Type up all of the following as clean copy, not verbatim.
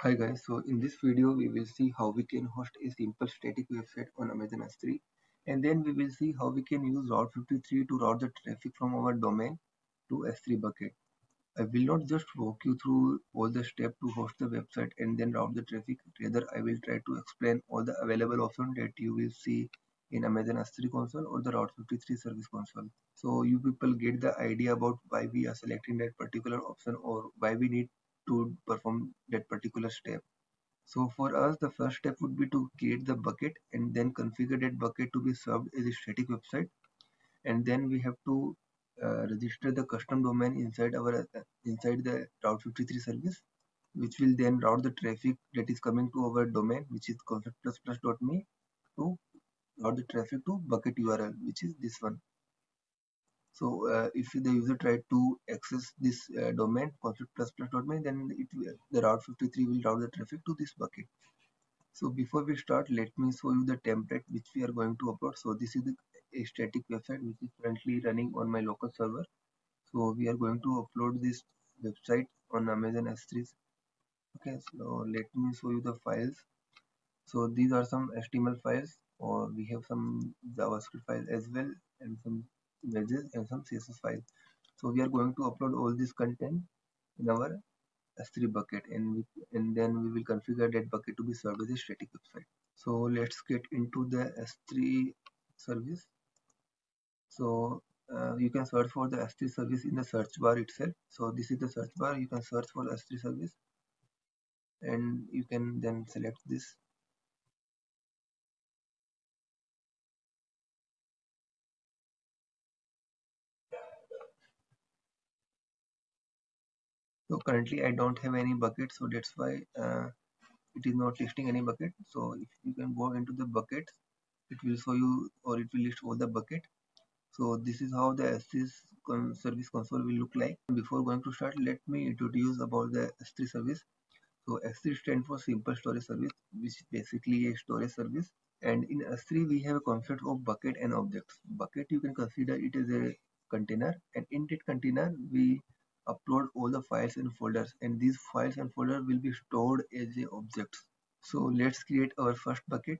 Hi guys, so in this video we will see how we can host a simple static website on Amazon S3, and then we will see how we can use Route53 to route the traffic from our domain to S3 bucket. I will not just walk you through all the steps to host the website and then route the traffic. Rather, I will try to explain all the available options that you will see in Amazon S3 console or the Route53 service console. So you people get the idea about why we are selecting that particular option or why we need to perform that particular step. So for us, the first step would be to create the bucket and then configure that bucket to be served as a static website. And then we have to register the custom domain inside the Route 53 service, which will then route the traffic that is coming to our domain, which is concept++.me, to route the traffic to bucket URL, which is this one. So if the user try to access this domain concept++.me, then the Route 53 will route the traffic to this bucket. So before we start, let me show you the template which we are going to upload. So this is a static website which is currently running on my local server. So we are going to upload this website on Amazon S3. Okay, so let me show you the files. So these are some HTML files, or we have some JavaScript files as well, and some images and some CSS files. So we are going to upload all this content in our S3 bucket, and then we will configure that bucket to be served as a static website. So let's get into the S3 service. So you can search for the S3 service in the search bar itself. So this is the search bar. You can search for S3 service and you can then select this. So currently I don't have any bucket, so that's why it is not listing any bucket. So if you can go into the buckets, it will show you, or it will list all the bucket. So this is how the S3 service console will look like. Before going to start, let me introduce about the S3 service. So S3 stands for Simple Storage Service, which is basically a storage service. And in S3 we have a concept of bucket and objects. Bucket, you can consider it as a container, and in that container we upload all the files and folders, and these files and folders will be stored as a objects. So let's create our first bucket.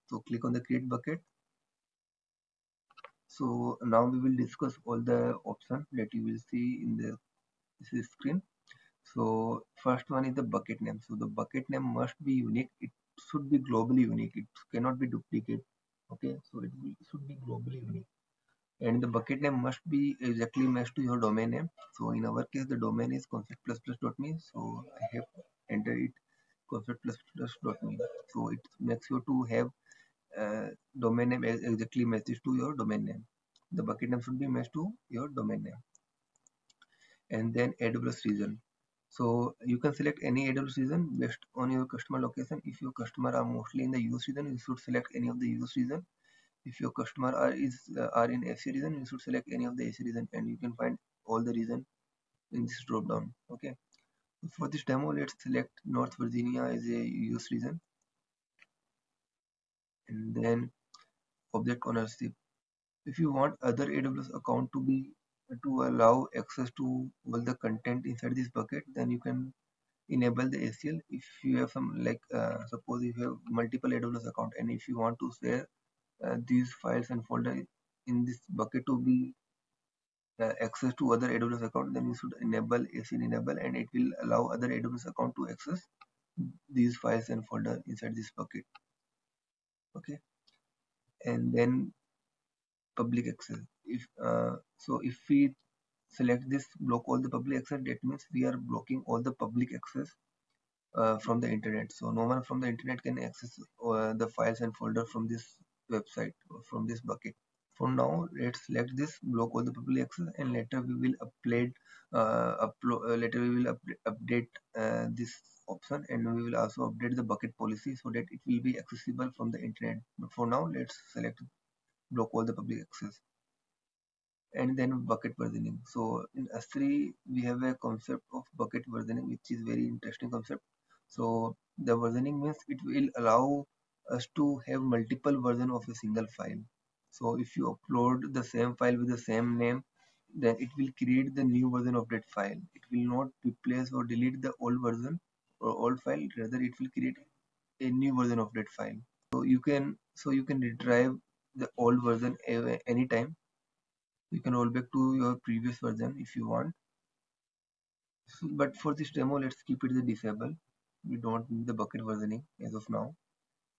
So click on the create bucket. So now we will discuss all the options that you will see in the this screen. So first one is the bucket name. So the bucket name must be unique. It should be globally unique. It cannot be duplicate. Okay, so should be globally unique. And the bucket name must be exactly matched to your domain name. So in our case, the domain is concept++.me. So I have entered it concept++.me. So it makes sure to have domain name exactly matches to your domain name. The bucket name should be matched to your domain name. And then AWS region. So you can select any AWS region based on your customer location. If your customer are mostly in the US region, you should select any of the US region. If your customer are in AC region, you should select any of the AC region, and you can find all the region in this drop down. Okay. For this demo, let's select North Virginia as a US region, and then object ownership. If you want other AWS account to allow access to all the content inside this bucket, then you can enable the ACL. If you have some, like suppose you have multiple AWS account, and if you want to share these files and folder in this bucket to be access to other AWS account, then you should enable ACL enable, and it will allow other AWS account to access these files and folder inside this bucket. Okay. And then public access. If we select this block all the public access, that means we are blocking all the public access from the internet. So no one from the internet can access the files and folder from this website or from this bucket. For now, let's select this block all the public access, and later we will update this option, and we will also update the bucket policy so that it will be accessible from the internet. But for now, let's select block all the public access. And then bucket versioning. So in S3 we have a concept of bucket versioning, which is very interesting concept. So the versioning means it will allow us to have multiple version of a single file. So if you upload the same file with the same name, then it will create the new version of that file. It will not replace or delete the old version old file, rather it will create a new version of that file. So you can retrieve the old version anytime. You can roll back to your previous version if you want. So, but for this demo, let's keep it the disable. We don't need the bucket versioning as of now.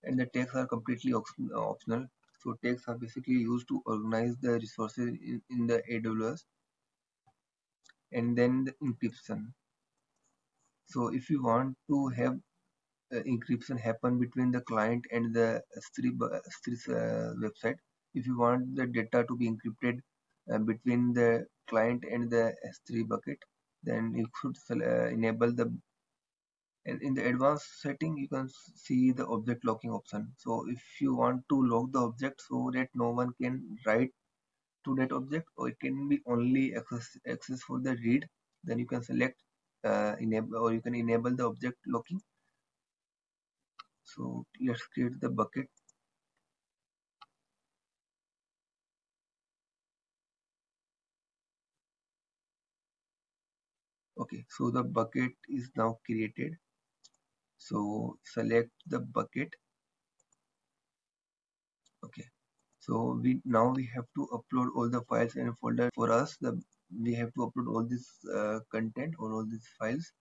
And the tags are completely optional. So tags are basically used to organize the resources in the AWS. And then the encryption. So if you want to have encryption happen between the client and the S3 website, if you want the data to be encrypted between the client and the S3 bucket, then you should enable the, and in the advanced setting you can see the object locking option. So if you want to lock the object so that no one can write to that object, or it can be only access for the read, then you can select enable, or you can enable the object locking. So let's create the bucket. Okay, so the bucket is now created. So select the bucket. Okay, so we have to upload all the files and folder. For us, we have to upload all this content or all these files.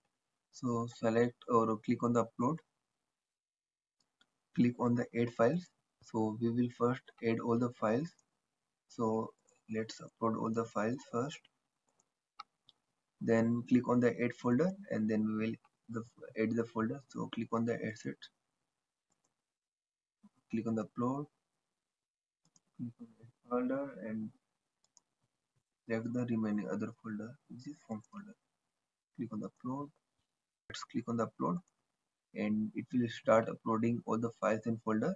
So select or click on the upload. Click on the add files. So we will first add all the files. So let's upload all the files first. Then click on the add folder, and then we will add the folder. So click on the asset. Click on the upload. Click on the folder and select the remaining other folder, which is home folder. Click on the upload. Let's click on the upload, and it will start uploading all the files and folder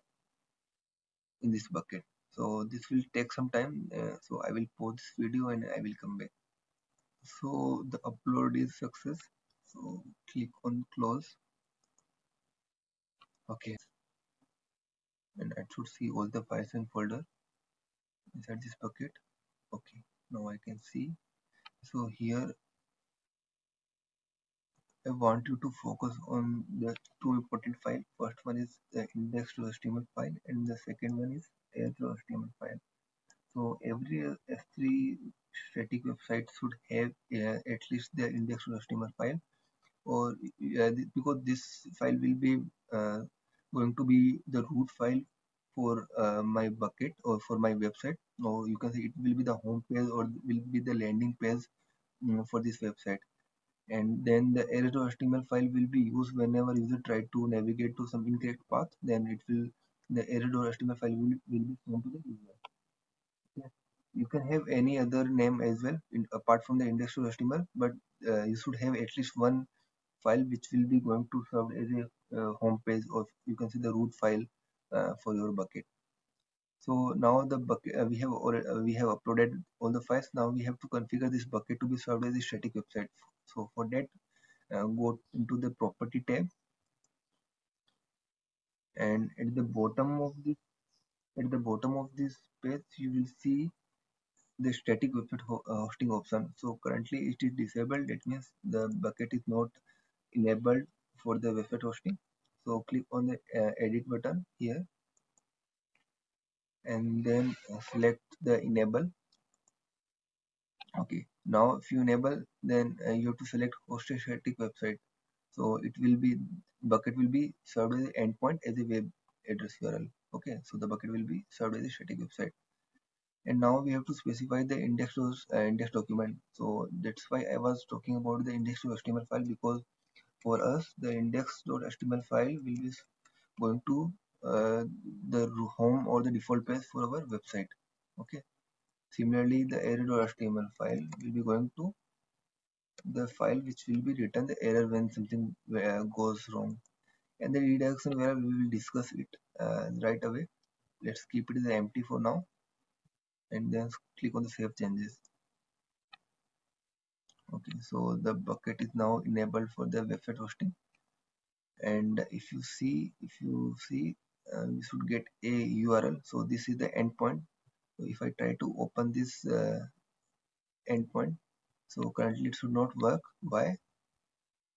in this bucket. So this will take some time. So I will pause this video and I will come back. So the upload is success. So click on close. Okay, and I should see all the files and folder inside this bucket. Okay, now I can see. So here I want you to focus on the two important files. First one is the index.html file, and the second one is error.html file. So every S3 static website should have at least the index.html file, or because this file will be going to be the root file for my bucket or for my website. Or you can say it will be the home page or will be the landing page for this website. And then the error.html file will be used whenever user try to navigate to some incorrect path. Then it will, the error.html file will be shown to the user. Yeah. You can have any other name as well apart from the index.html, but you should have at least one file which will be going to serve as a home page, or you can see the root file for your bucket. So now the bucket we have uploaded all the files. Now we have to configure this bucket to be served as a static website. So for that, go into the property tab, and at the bottom of this page you will see the static website hosting option. So currently it is disabled. That means the bucket is not enabled for the website hosting. So click on the edit button here, and then select the enable. Okay, now if you enable, then you have to select host a static website. So it will be, bucket will be served as an endpoint as a web address URL. Okay, so the bucket will be served as a static website. And now we have to specify the index document. So that's why I was talking about the index.html file, because for us the index.html file will be going to the home or the default page for our website. Okay. Similarly, the error.html file will be going to the file which will be written the error when something goes wrong. And the redirection where we will discuss it right away. Let's keep it as empty for now, and then click on the save changes. Okay, so the bucket is now enabled for the website hosting. And if you see we should get a URL. So this is the endpoint. So if I try to open this endpoint, so currently it should not work. Why?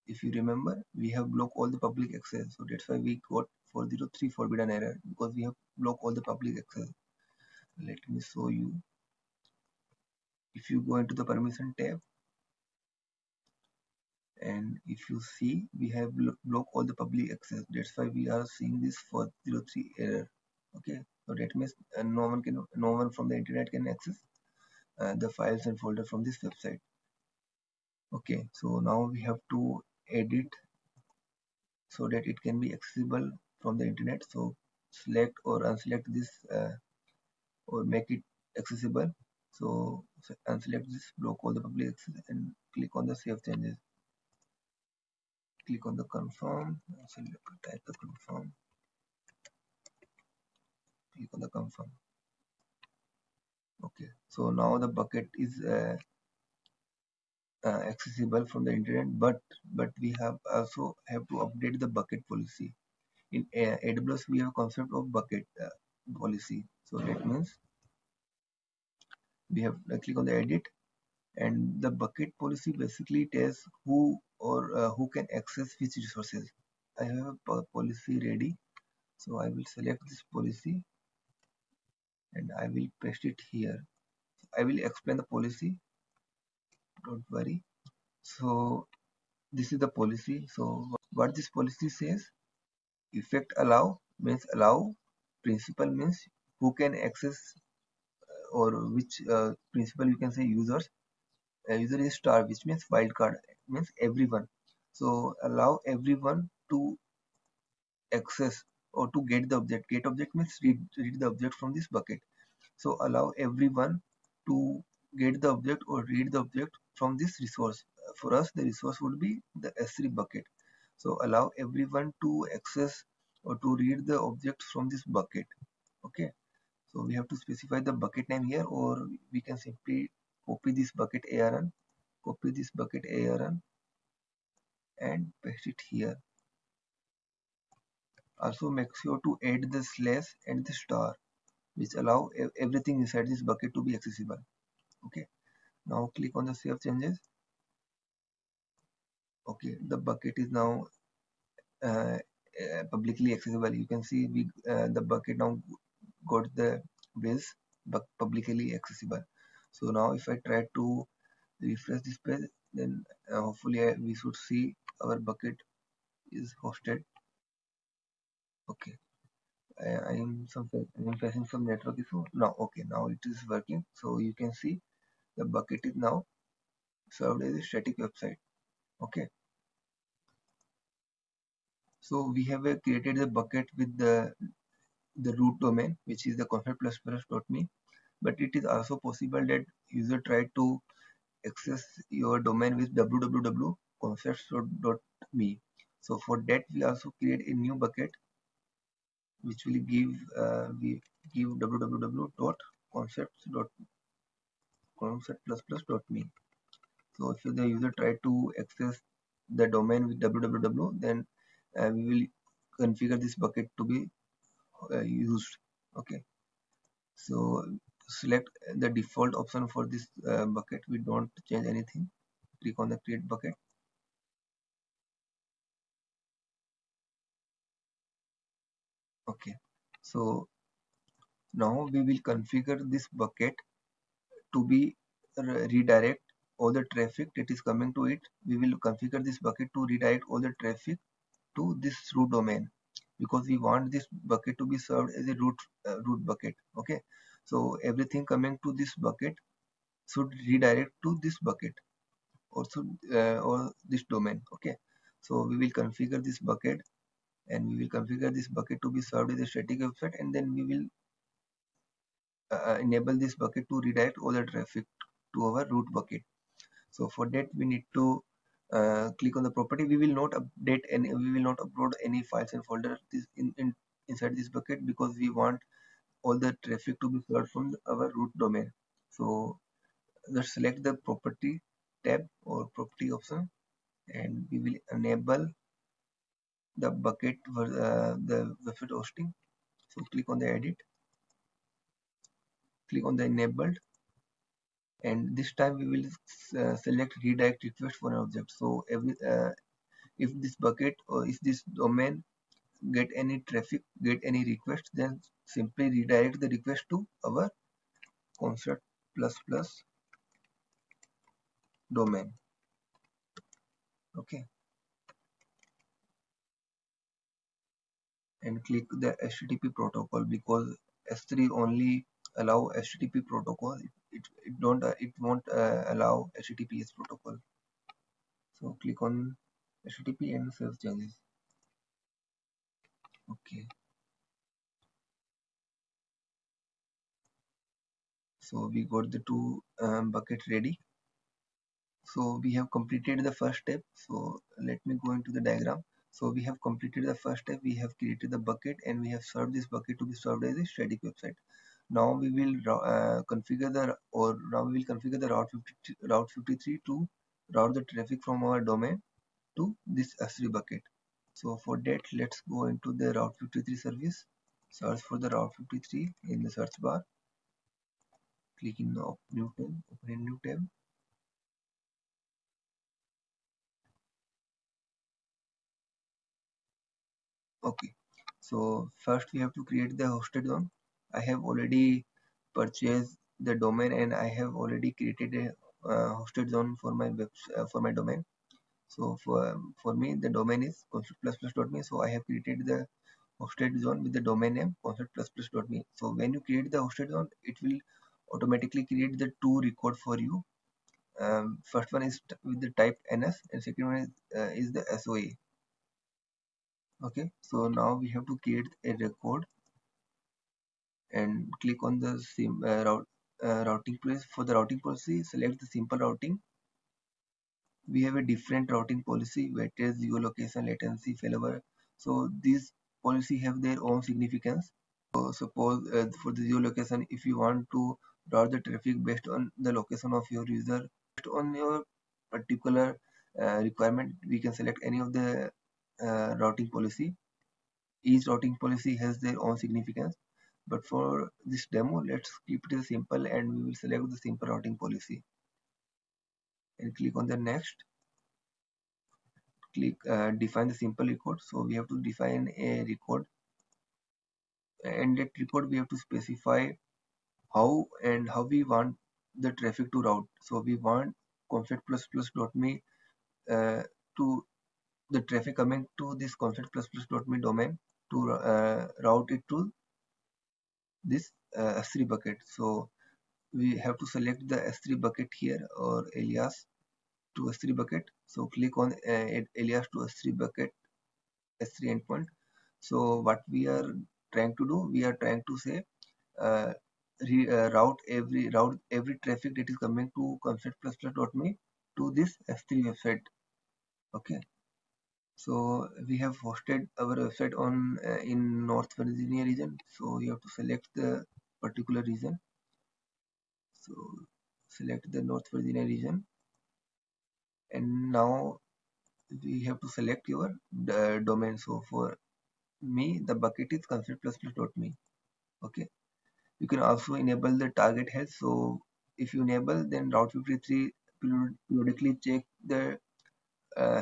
if you remember, we have blocked all the public access. So that's why we got 403 forbidden error, because we have blocked all the public access. Let me show you. If you go into the permission tab, and if you see, we have blocked all the public access. That's why we are seeing this 403 error. Okay, so that means no one from the internet can access the files and folder from this website. Okay, so now we have to edit so that it can be accessible from the internet. So select or unselect this or make it accessible. So unselect this, block all the public access, and click on the save changes. Click on the confirm, type the confirm, click on the confirm. Okay, so now the bucket is accessible from the internet, but we have also have to update the bucket policy. In AWS, we have concept of bucket policy. So that means we have click on the edit, and the bucket policy basically tells who or who can access which resources. I have a policy ready, so I will select this policy and I will paste it here. I will explain the policy, don't worry. So this is the policy. So what this policy says, effect allow means allow, principal means who can access or which principal, you can say users. User is star, which means wildcard, means everyone. So allow everyone to access or to get the object. Get object means read the object from this bucket. So allow everyone to get the object or read the object from this resource. For us, the resource would be the S3 bucket. So allow everyone to access or to read the object from this bucket. Okay. So we have to specify the bucket name here, or we can simply copy this bucket ARN, copy this bucket ARN and paste it here. Also make sure to add the slash and the star, which allow everything inside this bucket to be accessible. Okay. Now click on the save changes. Okay, the bucket is now uh, publicly accessible. You can see the bucket now got the base publicly accessible. So now if I try to refresh this page, then hopefully we should see our bucket is hosted. Okay, I am facing some network issue now. Okay, now it is working. So you can see the bucket is now served as a static website. Okay, so we have created the bucket with the root domain, which is the concept++.me, but it is also possible that user try to access your domain with www.concepts.me. So for that we also create a new bucket which will give we give www.concepts.me. So if the user try to access the domain with www, then we will configure this bucket to be used. Okay. So select the default option for this bucket. We don't change anything. Click on the create bucket. Okay. So now we will configure this bucket to be redirect all the traffic that is coming to it. We will configure this bucket to redirect all the traffic to this root domain, because we want this bucket to be served as a root bucket. Okay. So everything coming to this bucket should redirect to this bucket, also or this domain. Okay, so we will configure this bucket, and we will configure this bucket to be served as a static website, and then we will enable this bucket to redirect all the traffic to our root bucket. So for that we need to click on the property. We will not update any, we will not upload any files and folders inside this bucket, because we want all the traffic to be served from our root domain. So let's select the property tab or property option, and we will enable the bucket for the website hosting. So click on the edit, click on the enabled, and this time we will select redirect request for an object. So If this bucket or if this domain get any traffic, get any request, then simply redirect the request to our concept plus plus domain. Okay, and click the HTTP protocol, because S3 only allow HTTP protocol. It won't allow HTTPS protocol. So click on HTTP and save changes. Okay, so we got the two buckets ready. So we have completed the first step. So let me go into the diagram. So we have completed the first step. We have created the bucket and we have served this bucket to be served as a static website. Now we will configure the Route 53 to route the traffic from our domain to this S3 bucket. So for that, let's go into the Route 53 service. Search for the Route 53 in the search bar. Click in the open a new tab. Okay, so first we have to create the hosted zone. I have already purchased the domain and I have already created a hosted zone for my for my domain. So for me the domain is concept++.me. So I have created the hosted zone with the domain name concept++.me. So when you create the hosted zone, it will automatically create the two record for you. First one is with the type ns and second one is the SOA. Okay, so now we have to create a record and click on the routing place. For the routing policy, select the simple routing. We have a different routing policy: weightage, geolocation, latency, failover. So these policy have their own significance. So suppose for the geolocation, if you want to route the traffic based on the location of your user, based on your particular requirement, we can select any of the routing policy. Each routing policy has their own significance, but for this demo, let's keep it simple and we will select the simple routing policy and click on the next. Click define the simple record. So we have to define a record, and that record we have to specify how we want the traffic to route. So we want concept++.me to the traffic coming to this concept++.me domain to route it to this S3 bucket. So we have to select the S3 bucket here, or alias to S3 bucket. So click on alias to S3 bucket, S3 endpoint. So what we are trying to do, we are trying to say uh, route every traffic that is coming to concept++.me to this S3 website. Okay, so we have hosted our website on in North Virginia region. So you have to select the particular region. So select the North Virginia region, and now we have to select your domain. So for me, the bucket is concept++.me. Okay, you can also enable the target health. So if you enable, then Route 53 periodically check the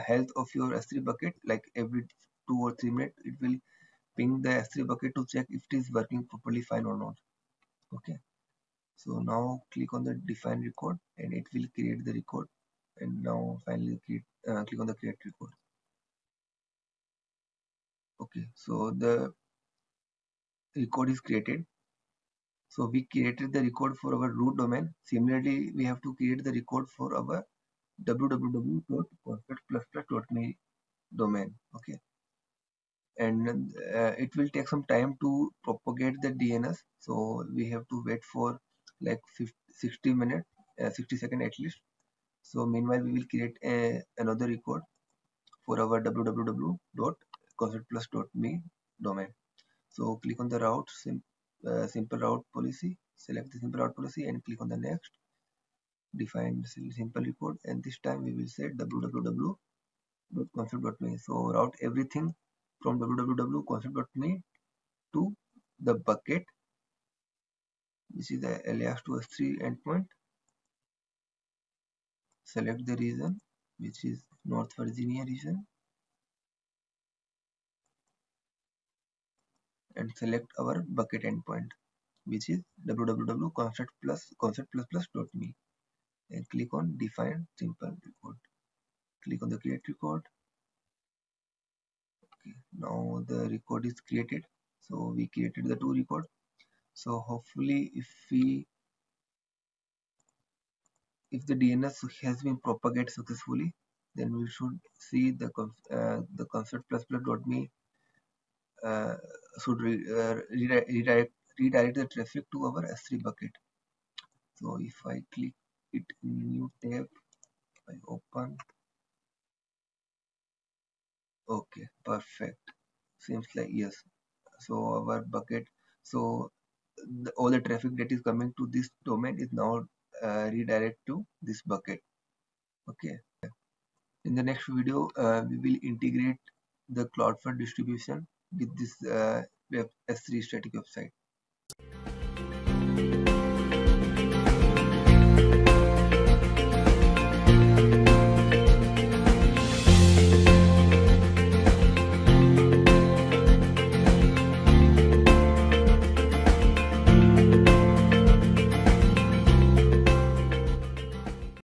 health of your S3 bucket, like every 2 or 3 minutes. It will ping the S3 bucket to check if it is working properly fine or not. Okay, so now click on the define record and it will create the record. And now finally click on the create record. Okay, so the record is created. So we created the record for our root domain. Similarly, we have to create the record for our www.concept++.me domain. Okay, and it will take some time to propagate the DNS. So we have to wait for like 60 minutes, 60 seconds at least. So meanwhile, we will create another record for our www.conceptplus.me domain. So click on the simple route policy, select the simple route policy and click on the next. Define simple record, and this time we will say www.concept.me. So route everything from www.concept.me to the bucket, which is the alias to S3 endpoint. Select the region, which is North Virginia region. and select our bucket endpoint, which is www.concept++.me, and click on define simple record. Click on the create record. Okay, now the record is created. So we created the two record. So hopefully if the DNS has been propagated successfully, then we should see the concept++.me should redirect the traffic to our S3 bucket. So if I click it in new tab, I open. Okay, perfect. Seems like yes. So our bucket, so all the traffic that is coming to this domain is now redirect to this bucket. Okay. In the next video, we will integrate the Cloudfront distribution with this S3 static website.